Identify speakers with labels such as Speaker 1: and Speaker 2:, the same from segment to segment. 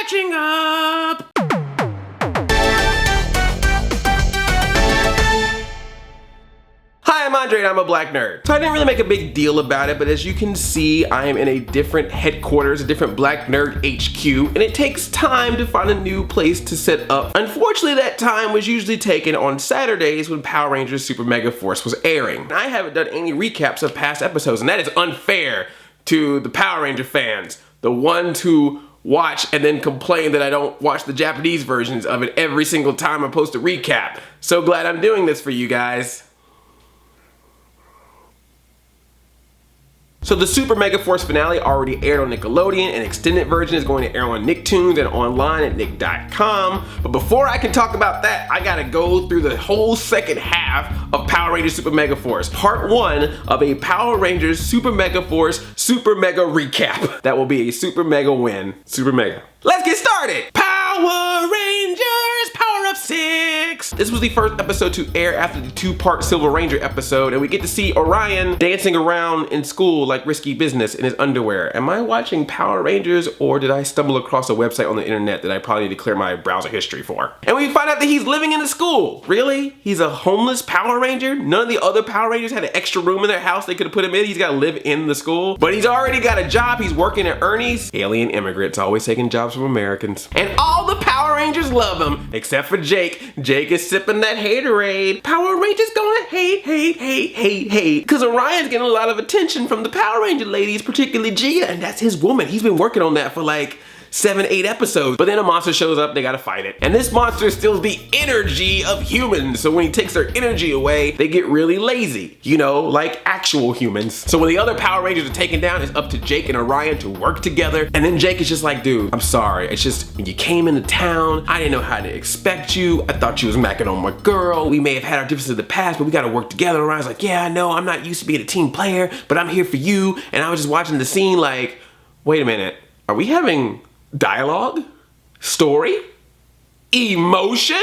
Speaker 1: catching up. Hi, I'm Andre and I'm a black nerd. So I didn't really make a big deal about it, but as you can see, I am in a different headquarters, a different black nerd HQ, and it takes time to find a new place to set up. Unfortunately, that time was usually taken on Saturdays when Power Rangers Super Megaforce was airing. I haven't done any recaps of past episodes, and that is unfair to the Power Ranger fans, the ones who watch and then complain that I don't watch the Japanese versions of it every single time I post a recap. So glad I'm doing this for you guys. So the Super Megaforce finale already aired on Nickelodeon. An extended version is going to air on Nicktoons and online at nick.com. But before I can talk about that, I gotta go through the whole second half of Power Rangers Super Megaforce. Part 1 of a Power Rangers Super Megaforce Super Mega recap. That will be a super mega win. Super mega. Let's get started! Power Rangers Power Up 6! This was the first episode to air after the 2-part Silver Ranger episode, and we get to see Orion dancing around in school like risky business in his underwear. Am I watching Power Rangers, or did I stumble across a website on the internet that I probably need to clear my browser history for? And we find out that he's living in a school. Really? He's a homeless Power Ranger? None of the other Power Rangers had an extra room in their house they could have put him in. He's got to live in the school. But he's already got a job. He's working at Ernie's. Alien immigrants always taking jobs from Americans. And all the Power Rangers love him, except for Jake. Jake is sipping that haterade. Power Rangers gonna hate. Because Orion's getting a lot of attention from the Power Ranger ladies, particularly Gia, and that's his woman. He's been working on that for like 7-8 episodes. But then a monster shows up, they gotta fight it. And this monster steals the energy of humans. So when he takes their energy away, they get really lazy. You know, like actual humans. So when the other Power Rangers are taken down, it's up to Jake and Orion to work together. And then Jake is just like, dude, I'm sorry. It's just, when you came into town, I didn't know how to expect you. I thought you was macking on my girl. We may have had our differences in the past, but we gotta work together. Orion's like, yeah, I know, I'm not used to being a team player, but I'm here for you. And I was just watching the scene like, wait a minute, are we having dialogue, story, emotion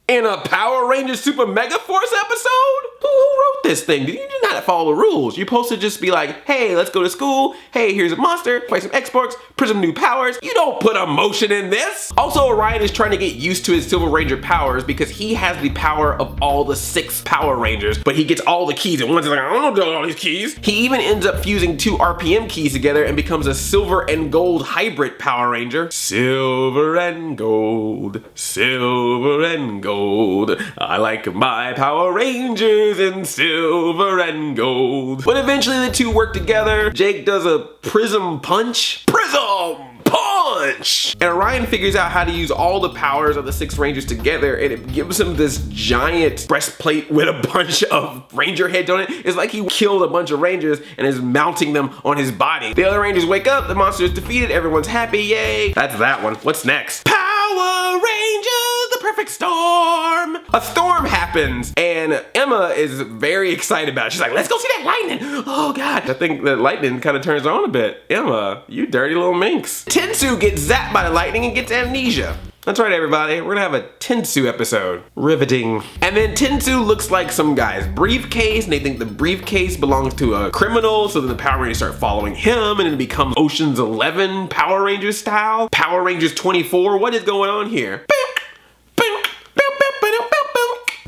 Speaker 1: in a Power Rangers Super Megaforce episode? Who wrote this thing? You did not follow the rules. You're supposed to just be like, hey, let's go to school. Hey, here's a monster. Play some exports. Prism new powers. You don't put emotion in this. Also, Orion is trying to get used to his Silver Ranger powers because he has the power of all the 6 Power Rangers, but he gets all the keys and one's like, I don't know all these keys. He even ends up fusing 2 RPM keys together and becomes a silver and gold hybrid Power Ranger. Silver and gold. Silver and gold. I like my Power Rangers in silver and gold. But eventually the 2 work together. Jake does a prism punch. Prism punch! And Orion figures out how to use all the powers of the 6 Rangers together, and it gives him this giant breastplate with a bunch of Ranger heads on it. It's like he killed a bunch of Rangers and is mounting them on his body. The other Rangers wake up, the monster is defeated, everyone's happy, yay! That's that one. What's next? Power Rangers, the perfect storm! A storm happens, and Emma is very excited about it. She's like, let's go see that lightning! Oh god! I think the lightning kind of turns her on a bit. Emma, you dirty little minx. Tensu gets zapped by the lightning and gets amnesia. That's right, everybody. We're gonna have a Tensu episode. Riveting. And then Tensu looks like some guy's briefcase, and they think the briefcase belongs to a criminal, so then the Power Rangers start following him, and it becomes Ocean's 11 Power Rangers style. Power Rangers 24, what is going on here?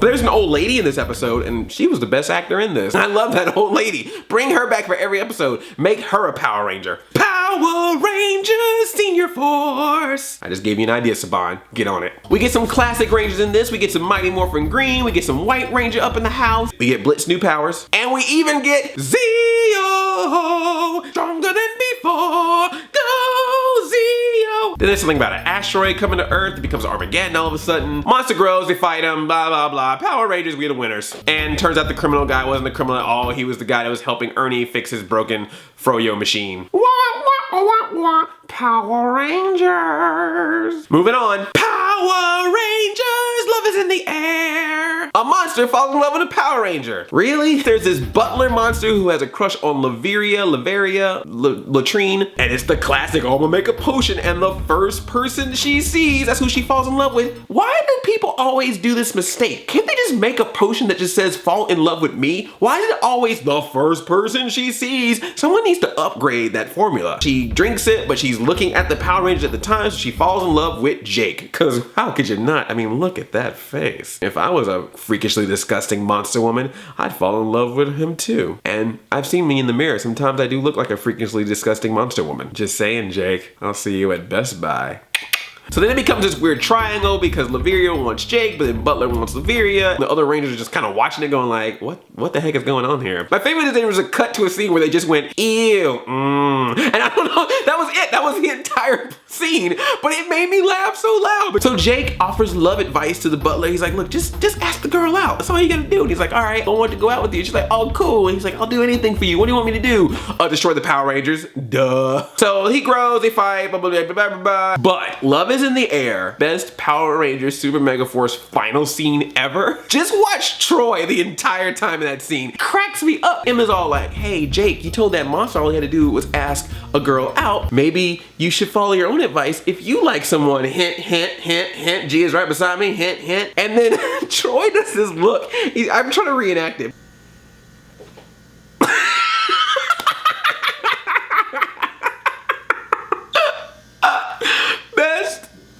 Speaker 1: But there's an old lady in this episode, and she was the best actor in this. I love that old lady. Bring her back for every episode. Make her a Power Ranger. Power Rangers Senior Force. I just gave you an idea, Saban. Get on it. We get some classic Rangers in this. We get some Mighty Morphin Green. We get some White Ranger up in the house. We get Blitz new powers. And we even get Zeo. Stronger than before. Go Zeo. Then there's something about an asteroid coming to Earth. It becomes Armageddon all of a sudden. Monster grows. They fight him. Blah, blah, blah. Power Rangers, we the winners. And turns out the criminal guy wasn't the criminal at all. He was the guy that was helping Ernie fix his broken Froyo machine. Power Rangers. Moving on. Power Rangers, love is in the air. A monster monster falls in love with a Power Ranger. Really? There's this butler monster who has a crush on Latrine, and it's the classic, oh, I'm gonna make a potion, and the first person she sees, that's who she falls in love with. Why do people always do this mistake? Can't they just make a potion that just says fall in love with me? Why is it always the first person she sees? Someone needs to upgrade that formula. She drinks it, but she's looking at the Power Rangers at the time, so she falls in love with Jake. Cause how could you not? I mean, look at that face. If I was a freakishly disgusting monster woman, I'd fall in love with him too. And I've seen me in the mirror. Sometimes I do look like a freakishly disgusting monster woman. Just saying, Jake. I'll see you at Best Buy. So then it becomes this weird triangle because Laveria wants Jake, but then Butler wants Laveria. The other Rangers are just kind of watching it going like, what the heck is going on here? My favorite is there was a cut to a scene where they just went, ew, And I don't know, that was it. That was the entire scene, but it made me laugh so loud. But so Jake offers love advice to the Butler. He's like, look, just ask the girl out. That's all you gotta do. And he's like, all right, I want to go out with you. She's like, oh, cool. And he's like, I'll do anything for you. What do you want me to do? Destroy the Power Rangers. Duh. So he grows, they fight, blah, blah, blah, blah, blah, blah. But love is in the air. Best Power Rangers Super Megaforce final scene ever. Just watch Troy the entire time in that scene. Cracks me up. Emma's all like, hey, Jake, you told that monster all he had to do was ask a girl out. Maybe you should follow your own advice. If you like someone, hint, hint, hint, hint. Gia's right beside me, hint, hint. And then Troy does this look. I'm trying to reenact it.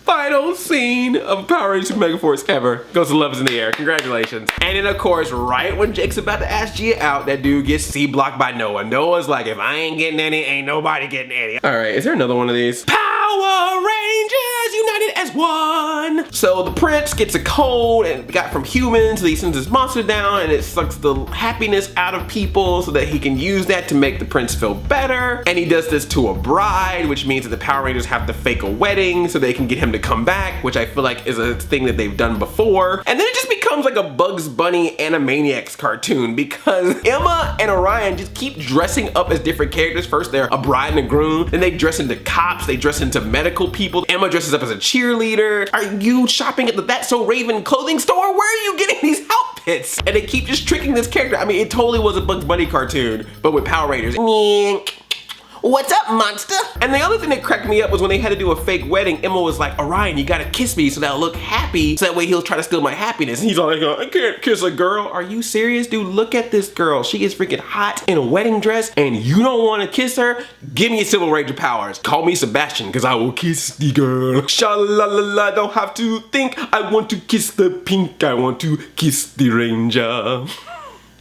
Speaker 1: Final scene of Power Rangers Super Megaforce ever. Goes to Love is in the Air. Congratulations. And then of course, right when Jake's about to ask Gia out, that dude gets C-blocked by Noah. Noah's like, if I ain't getting any, ain't nobody getting any. All right, is there another one of these? Power Rangers united as one. So the prince gets a code and got from humans, so he sends his monster down and it sucks the happiness out of people so that he can use that to make the prince feel better. And he does this to a bride, which means that the Power Rangers have to fake a wedding so they can get him to come back, which I feel like is a thing that they've done before. And then it just becomes like a Bugs Bunny Animaniacs cartoon because Emma and Orion just keep dressing up as different characters. First they're a bride and a groom, then they dress into cops, they dress into medical people. Emma dresses up as a cheerleader. Are you shopping at the That's So Raven clothing store? Where are you getting these outfits? And they keep just tricking this character. I mean, it totally was a Bugs Bunny cartoon, but with Power Rangers. What's up, monster? And the other thing that cracked me up was when they had to do a fake wedding, Emma was like, Orion, you gotta kiss me so that I'll look happy, so that way he'll try to steal my happiness. And he's all like, I can't kiss a girl. Are you serious, dude? Look at this girl. She is freaking hot in a wedding dress, and you don't wanna kiss her? Give me Silver Ranger powers. Call me Sebastian, because I will kiss the girl. Sha-la-la-la, don't have to think. I want to kiss the pink. I want to kiss the ranger.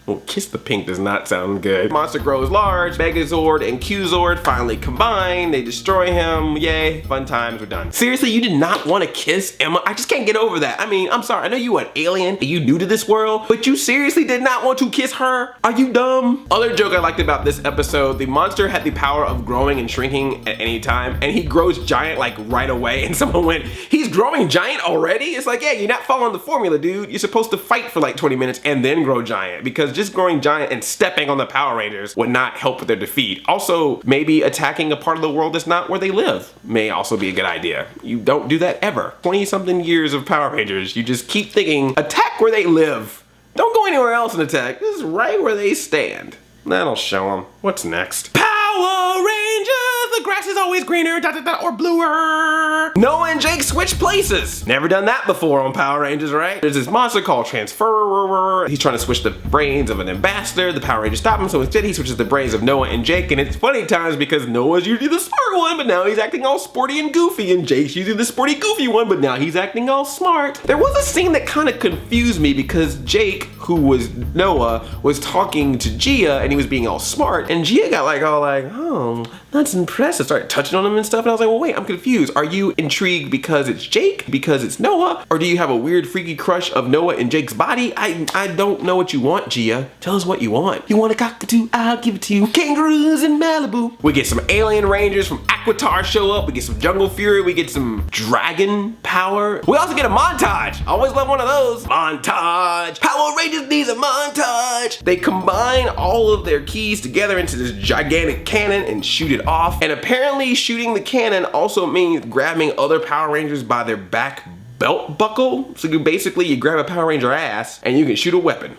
Speaker 1: Well, Kiss the Pink does not sound good. Monster grows large, Megazord and Q-Zord finally combine, they destroy him, yay, fun times, we're done. Seriously, you did not want to kiss Emma? I just can't get over that. I mean, I'm sorry, I know you an alien, and you new to this world, but you seriously did not want to kiss her? Are you dumb? Other joke I liked about this episode, the monster had the power of growing and shrinking at any time, and he grows giant like right away, and someone went, he's growing giant already? It's like, yeah, you're not following the formula, dude. You're supposed to fight for like 20 minutes and then grow giant, because just growing giant and stepping on the Power Rangers would not help with their defeat. Also, maybe attacking a part of the world that's not where they live may also be a good idea. You don't do that ever. 20-something years of Power Rangers, you just keep thinking, attack where they live. Don't go anywhere else and attack. This is right where they stand. That'll show them. What's next? Power Rangers! The grass is always greener, or bluer. Noah and Jake switch places. Never done that before on Power Rangers, right? There's this monster called Transferer. He's trying to switch the brains of an ambassador. The Power Rangers stop him, so instead he switches the brains of Noah and Jake. And it's funny times because Noah's usually the smart one, but now he's acting all sporty and goofy. And Jake's usually the sporty, goofy one, but now he's acting all smart. There was a scene that kind of confused me because Jake, who was Noah, was talking to Gia and he was being all smart. And Gia got like all like, oh, that's impressive. Started touching on him and stuff, and I was like, well, wait, I'm confused. Are you intrigued because it's Jake, because it's Noah, or do you have a weird freaky crush of Noah in Jake's body? I don't know what you want, Gia. Tell us what you want. You want a cockatoo? I'll give it to you. Kangaroos in Malibu. We get some alien rangers from Aquitar show up. We get some jungle fury. We get some dragon power. We also get a montage. I always love one of those. Montage. Power Rangers needs a montage. They combine all of their keys together into this gigantic cannon and shoot it off. And apparently shooting the cannon also means grabbing other Power Rangers by their back belt buckle. So you grab a Power Ranger ass and you can shoot a weapon.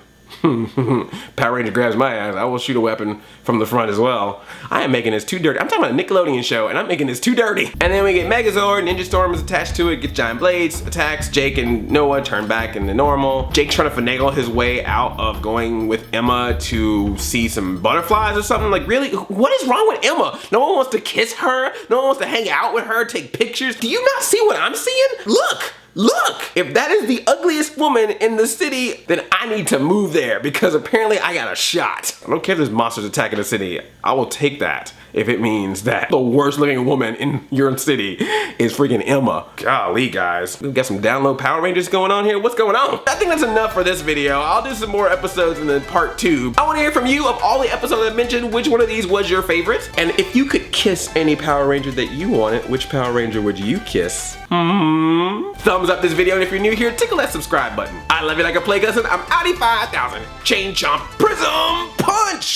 Speaker 1: Power Ranger grabs my ass, I will shoot a weapon from the front as well. I am making this too dirty. I'm talking about a Nickelodeon show and I'm making this too dirty. And then we get Megazord, Ninja Storm is attached to it, gets giant blades, attacks, Jake and Noah turn back into normal. Jake's trying to finagle his way out of going with Emma to see some butterflies or something. Like, really? What is wrong with Emma? No one wants to kiss her? No one wants to hang out with her, take pictures? Do you not see what I'm seeing? Look! Look, if that is the ugliest woman in the city, then I need to move there because apparently I got a shot. I don't care if there's monsters attacking the city. I will take that if it means that the worst looking woman in your city is freaking Emma. Golly, guys. We've got some download Power Rangers going on here. What's going on? I think that's enough for this video. I'll do some more episodes in the part 2. I want to hear from you of all the episodes I mentioned. Which one of these was your favorite? And if you could kiss any Power Ranger that you wanted, which Power Ranger would you kiss? Thumbs up this video, and if you're new here, tickle that subscribe button. I love you like a plague cousin. I'm Audi 5000. Chain Chomp Prism Punch!